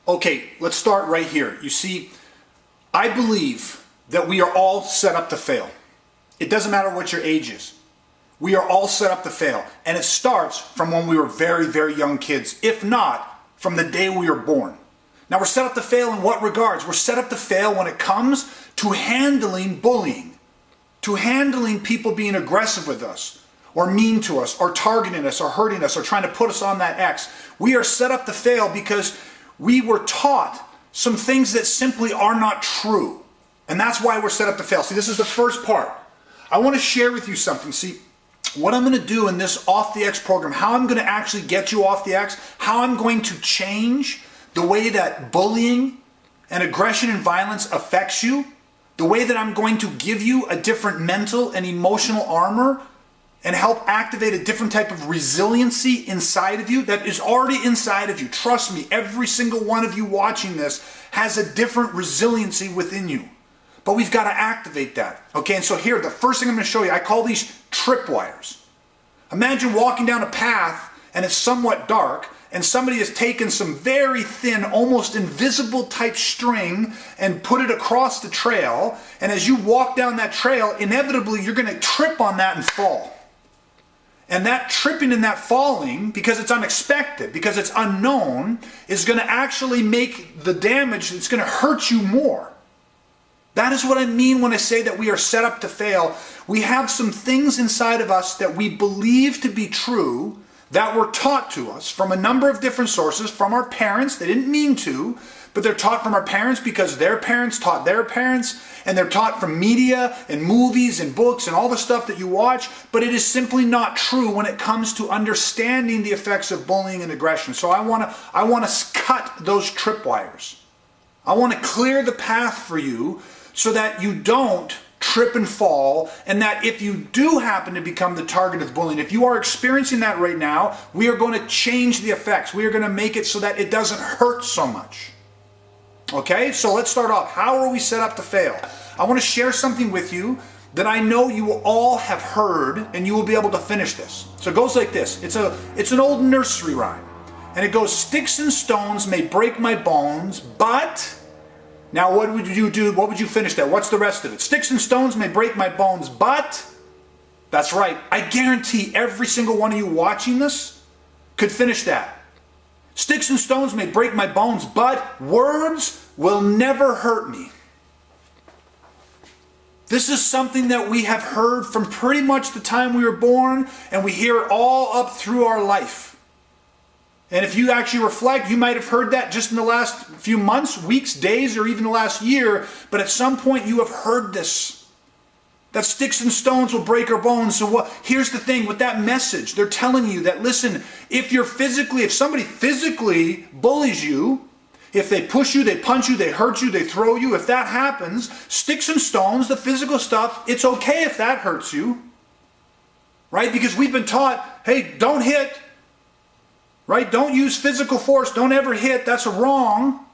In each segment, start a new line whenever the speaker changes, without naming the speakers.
Okay, let's start right here. You see, I believe that we are all set up to fail. It doesn't matter what your age is. We are all set up to fail. And it starts from when we were very, very young kids, if not from the day we were born. Now, we're set up to fail in what regards? We're set up to fail when it comes to handling bullying, to handling people being aggressive with us, or mean to us, or targeting us, or hurting us, or trying to put us on that X. We are set up to fail because we were taught some things that simply are not true. And that's why we're set up to fail. See, this is the first part. I want to share with you something. See, what I'm going to do in this Off the X program, how I'm going to actually get you off the X, how I'm going to change the way that bullying and aggression and violence affects you, the way that I'm going to give you a different mental and emotional armor and help activate a different type of resiliency inside of you that is already inside of you. Trust me, every single one of you watching this has a different resiliency within you. But we've got to activate that. Okay, and so here, the first thing I'm going to show you, I call these tripwires. Imagine walking down a path and it's somewhat dark and somebody has taken some very thin, almost invisible type string and put it across the trail. And as you walk down that trail, inevitably you're going to trip on that and fall. And that tripping and that falling, because it's unexpected, because it's unknown, is going to actually make the damage, it's going to hurt you more. That is what I mean when I say that we are set up to fail. We have some things inside of us that we believe to be true that were taught to us from a number of different sources, from our parents. They didn't mean to, but they're taught from our parents because their parents taught their parents, and they're taught from media and movies and books and all the stuff that you watch, but it is simply not true when it comes to understanding the effects of bullying and aggression. So I want to cut those tripwires. I want to clear the path for you so that you don't trip and fall, and that if you do happen to become the target of bullying, if you are experiencing that right now, we are going to change the effects. We are going to make it so that it doesn't hurt so much. Okay, so let's start off. How are we set up to fail? I want to share something with you that I know you will all have heard, and you will be able to finish this. So it goes like this. It's an old nursery rhyme, and it goes, "Sticks and stones may break my bones, but..." Now, what would you do? What would you finish that? What's the rest of it? "Sticks and stones may break my bones, but..." That's right. I guarantee every single one of you watching this could finish that. "Sticks and stones may break my bones, but words will never hurt me." This is something that we have heard from pretty much the time we were born, and we hear it all up through our life. And if you actually reflect, you might have heard that just in the last few months, weeks, days, or even the last year, but at some point you have heard this. That sticks and stones will break our bones. So here's the thing with that message. They're telling you that, listen, if somebody physically bullies you, if they push you, they punch you, they hurt you, they throw you, if that happens, sticks and stones, the physical stuff, it's okay if that hurts you. Right? Because we've been taught, hey, don't hit. Right? Don't use physical force. Don't ever hit. That's wrong.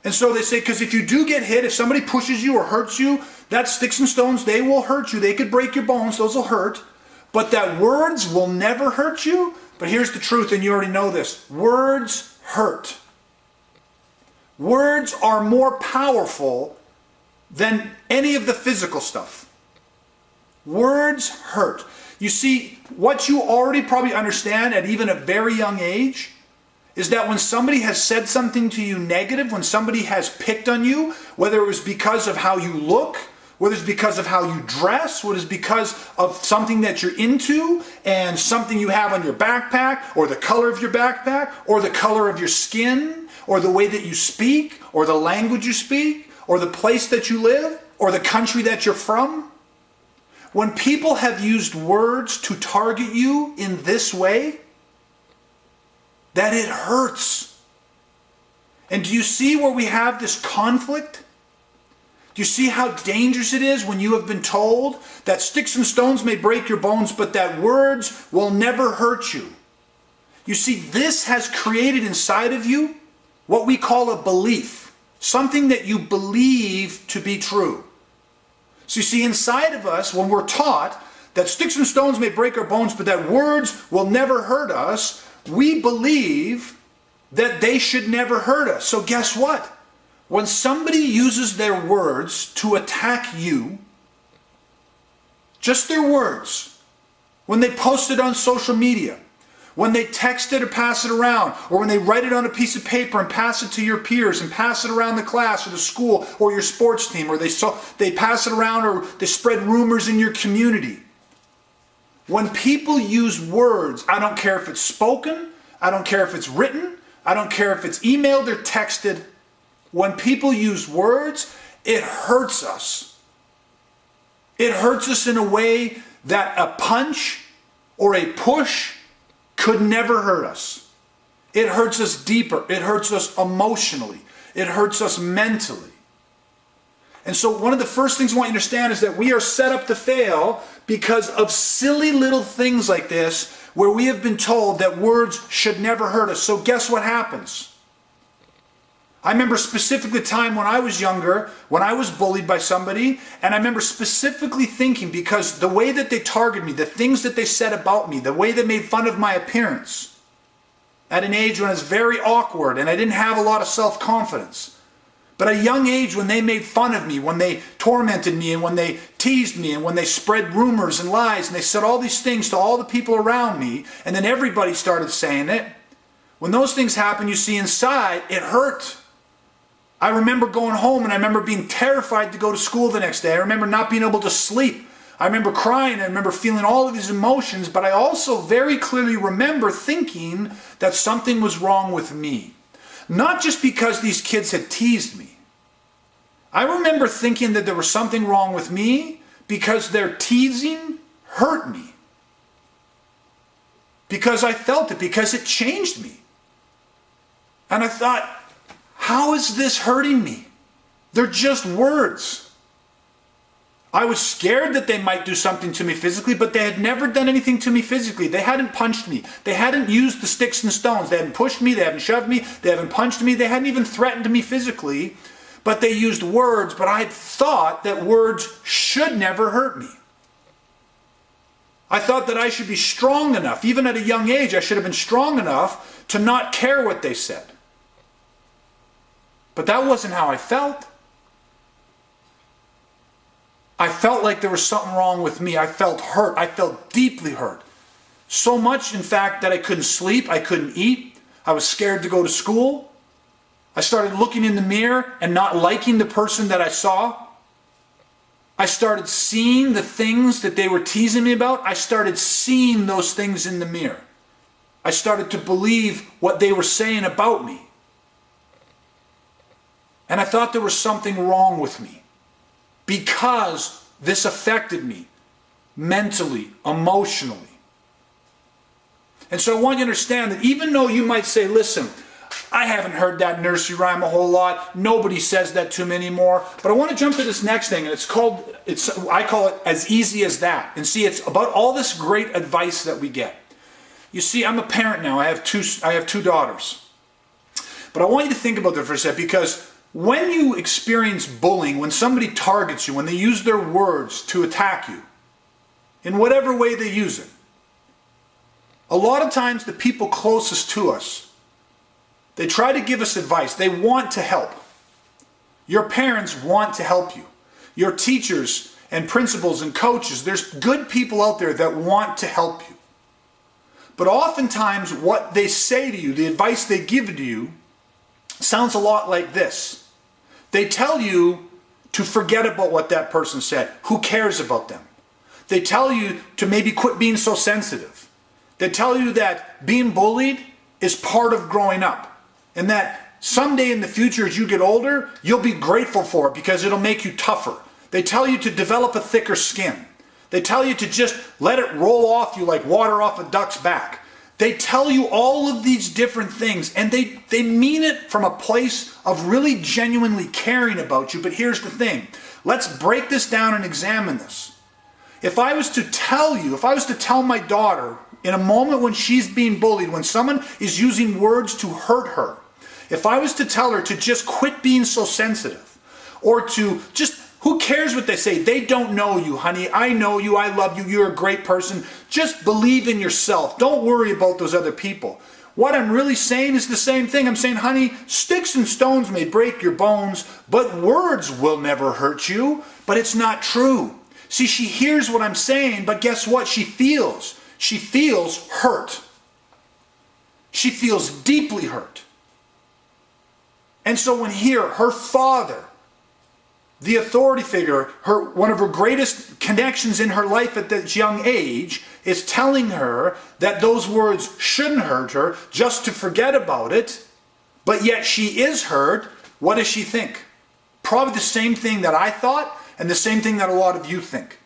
And so they say, because if you do get hit, if somebody pushes you or hurts you, that sticks and stones, they will hurt you. They could break your bones. Those will hurt. But that words will never hurt you. But here's the truth, and you already know this. Words hurt. Words are more powerful than any of the physical stuff. Words hurt. You see, what you already probably understand at even a very young age is that when somebody has said something to you negative, when somebody has picked on you, whether it was because of how you look, whether it's because of how you dress, whether it's because of something that you're into and something you have on your backpack, or the color of your backpack, or the color of your skin, or the way that you speak, or the language you speak, or the place that you live, or the country that you're from. When people have used words to target you in this way, that it hurts. And do you see where we have this conflict? Do you see how dangerous it is when you have been told that sticks and stones may break your bones, but that words will never hurt you? You see, this has created inside of you what we call a belief, something that you believe to be true. So you see, inside of us, when we're taught that sticks and stones may break our bones, but that words will never hurt us, we believe that they should never hurt us. So guess what? When somebody uses their words to attack you, just their words, when they post it on social media, when they text it or pass it around, or when they write it on a piece of paper and pass it to your peers and pass it around the class or the school or your sports team, or they pass it around or they spread rumors in your community. When people use words, I don't care if it's spoken, I don't care if it's written, I don't care if it's emailed or texted. When people use words, it hurts us. It hurts us in a way that a punch or a push could never hurt us. It hurts us deeper. It hurts us emotionally. It hurts us mentally. And so one of the first things I want you to understand is that we are set up to fail because of silly little things like this, where we have been told that words should never hurt us. So guess what happens? I remember specifically the time when I was younger, when I was bullied by somebody, and I remember specifically thinking, because the way that they targeted me, the things that they said about me, the way they made fun of my appearance, at an age when I was very awkward and I didn't have a lot of self-confidence. But at a young age, when they made fun of me, when they tormented me, and when they teased me, and when they spread rumors and lies, and they said all these things to all the people around me, and then everybody started saying it, when those things happen, you see inside, it hurt. I remember going home and I remember being terrified to go to school the next day. I remember not being able to sleep. I remember crying. I remember feeling all of these emotions, but I also very clearly remember thinking that something was wrong with me. Not just because these kids had teased me. I remember thinking that there was something wrong with me because their teasing hurt me. Because I felt it, because it changed me. And I thought, how is this hurting me? They're just words. I was scared that they might do something to me physically, but they had never done anything to me physically. They hadn't punched me. They hadn't used the sticks and stones. They hadn't pushed me. They hadn't shoved me. They haven't punched me. They hadn't even threatened me physically, but they used words. But I thought that words should never hurt me. I thought that I should be strong enough. Even at a young age, I should have been strong enough to not care what they said. But that wasn't how I felt. I felt like there was something wrong with me. I felt hurt. I felt deeply hurt. So much, in fact, that I couldn't sleep. I couldn't eat. I was scared to go to school. I started looking in the mirror and not liking the person that I saw. I started seeing the things that they were teasing me about. I started seeing those things in the mirror. I started to believe what they were saying about me. And I thought there was something wrong with me because this affected me mentally, emotionally. And so I want you to understand that even though you might say, listen, I haven't heard that nursery rhyme a whole lot. Nobody says that to me anymore. But I want to jump to this next thing, and I call it As Easy as That. And see, it's about all this great advice that we get. You see, I'm a parent now. I have two daughters. But I want you to think about that for a second, because when you experience bullying, when somebody targets you, when they use their words to attack you, in whatever way they use it, a lot of times the people closest to us, they try to give us advice. They want to help. Your parents want to help you. Your teachers and principals and coaches, there's good people out there that want to help you. But oftentimes what they say to you, the advice they give to you, sounds a lot like this. They tell you to forget about what that person said. Who cares about them? They tell you to maybe quit being so sensitive. They tell you that being bullied is part of growing up, and that someday in the future as you get older, you'll be grateful for it because it'll make you tougher. They tell you to develop a thicker skin. They tell you to just let it roll off you like water off a duck's back. They tell you all of these different things, and they mean it from a place of really genuinely caring about you. But here's the thing. Let's break this down and examine this. If I was to tell my daughter in a moment when she's being bullied, when someone is using words to hurt her, if I was to tell her to just quit being so sensitive, or to just, who cares what they say? They don't know you, honey. I know you. I love you. You're a great person. Just believe in yourself. Don't worry about those other people. What I'm really saying is the same thing. I'm saying, honey, sticks and stones may break your bones, but words will never hurt you. But it's not true. See, she hears what I'm saying, but guess what she feels? She feels hurt. She feels deeply hurt. And so when here, her father, the authority figure, one of her greatest connections in her life at this young age, is telling her that those words shouldn't hurt her, just to forget about it, but yet she is hurt, what does she think? Probably the same thing that I thought, and the same thing that a lot of you think.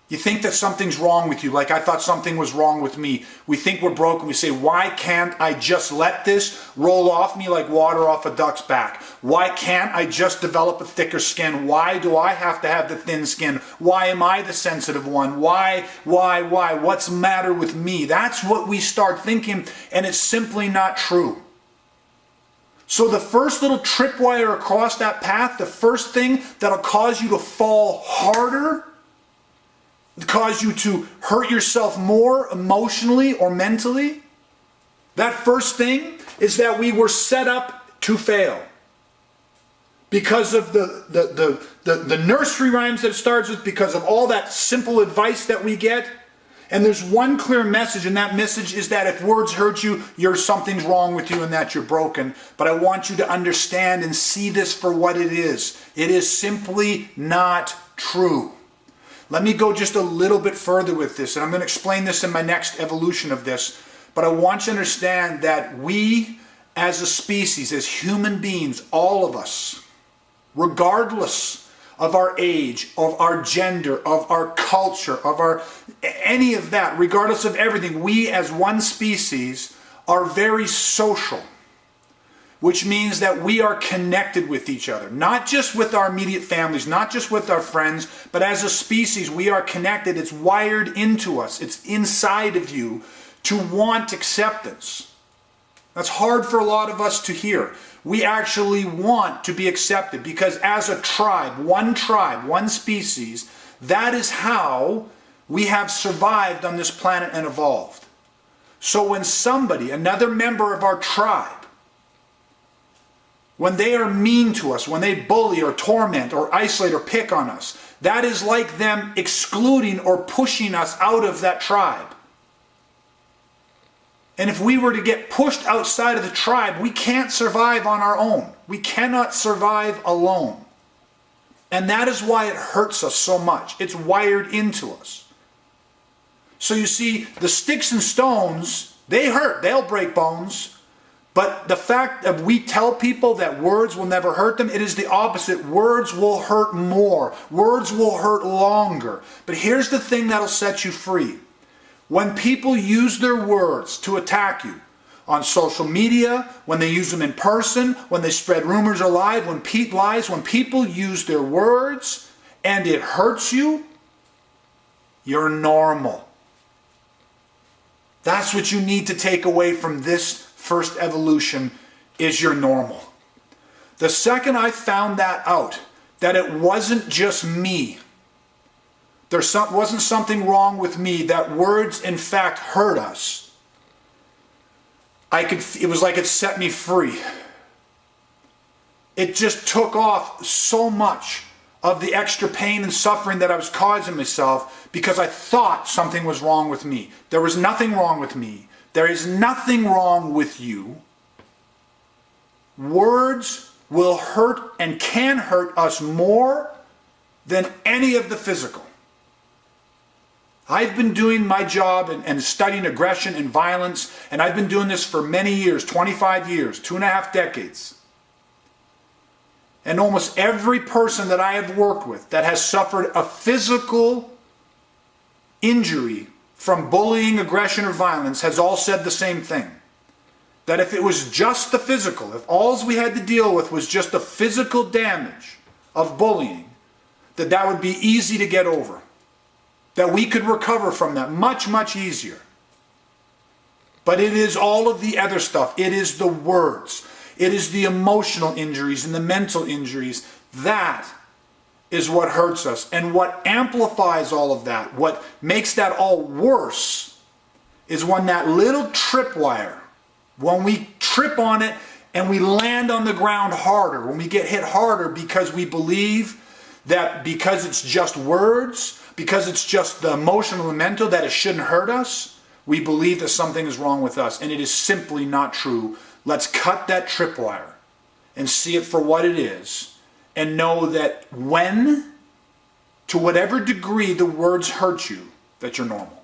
You think that something's wrong with you, like I thought something was wrong with me. We think we're broken. We say, why can't I just let this roll off me like water off a duck's back? Why can't I just develop a thicker skin? Why do I have to have the thin skin? Why am I the sensitive one? Why? What's the matter with me? That's what we start thinking, and it's simply not true. So the first little tripwire across that path, the first thing that'll cause you to fall harder, cause you to hurt yourself more emotionally or mentally, that first thing is that we were set up to fail. Because of the nursery rhymes that it starts with, because of all that simple advice that we get. And there's one clear message, and that message is that if words hurt you, something's wrong with you and that you're broken. But I want you to understand and see this for what it is. It is simply not true. Let me go just a little bit further with this, and I'm going to explain this in my next evolution of this. But I want you to understand that we, as a species, as human beings, all of us, regardless of our age, of our gender, of our culture, any of that, regardless of everything, we as one species are very social. Which means that we are connected with each other. Not just with our immediate families, not just with our friends, but as a species, we are connected. It's wired into us. It's inside of you to want acceptance. That's hard for a lot of us to hear. We actually want to be accepted because as a tribe, one species, that is how we have survived on this planet and evolved. So when somebody, another member of our tribe, when they are mean to us, when they bully or torment or isolate or pick on us, that is like them excluding or pushing us out of that tribe. And if we were to get pushed outside of the tribe, we can't survive on our own. We cannot survive alone. And that is why it hurts us so much. It's wired into us. So you see, the sticks and stones, they hurt. They'll break bones. But the fact that we tell people that words will never hurt them, it is the opposite. Words will hurt more. Words will hurt longer. But here's the thing that'll set you free. When people use their words to attack you on social media, when they use them in person, when they spread rumors or lies, when people use their words and it hurts you, you're normal. That's what you need to take away from this first evolution, is you're normal. The second I found that out, that it wasn't just me, wasn't something wrong with me, that words in fact hurt us, it was like it set me free. It just took off so much of the extra pain and suffering that I was causing myself because I thought something was wrong with me. There was nothing wrong with me. There is nothing wrong with you. Words will hurt and can hurt us more than any of the physical. I've been doing my job and studying aggression and violence, and I've been doing this for many years, 25 years, 2.5 decades. And almost every person that I have worked with that has suffered a physical injury from bullying, aggression, or violence has all said the same thing. That if it was just the physical, if all we had to deal with was just the physical damage of bullying, that would be easy to get over. That we could recover from that much, much easier. But it is all of the other stuff. It is the words. It is the emotional injuries and the mental injuries. That is what hurts us. And what amplifies all of that, what makes that all worse, is when that little tripwire When we trip on it and we land on the ground harder, when we get hit harder because we believe that because it's just words, because it's just the emotional and mental, that it shouldn't hurt us, we believe that something is wrong with us, and it is simply not true. Let's cut that tripwire and see it for what it is, and know that when, to whatever degree the words hurt you, that you're normal.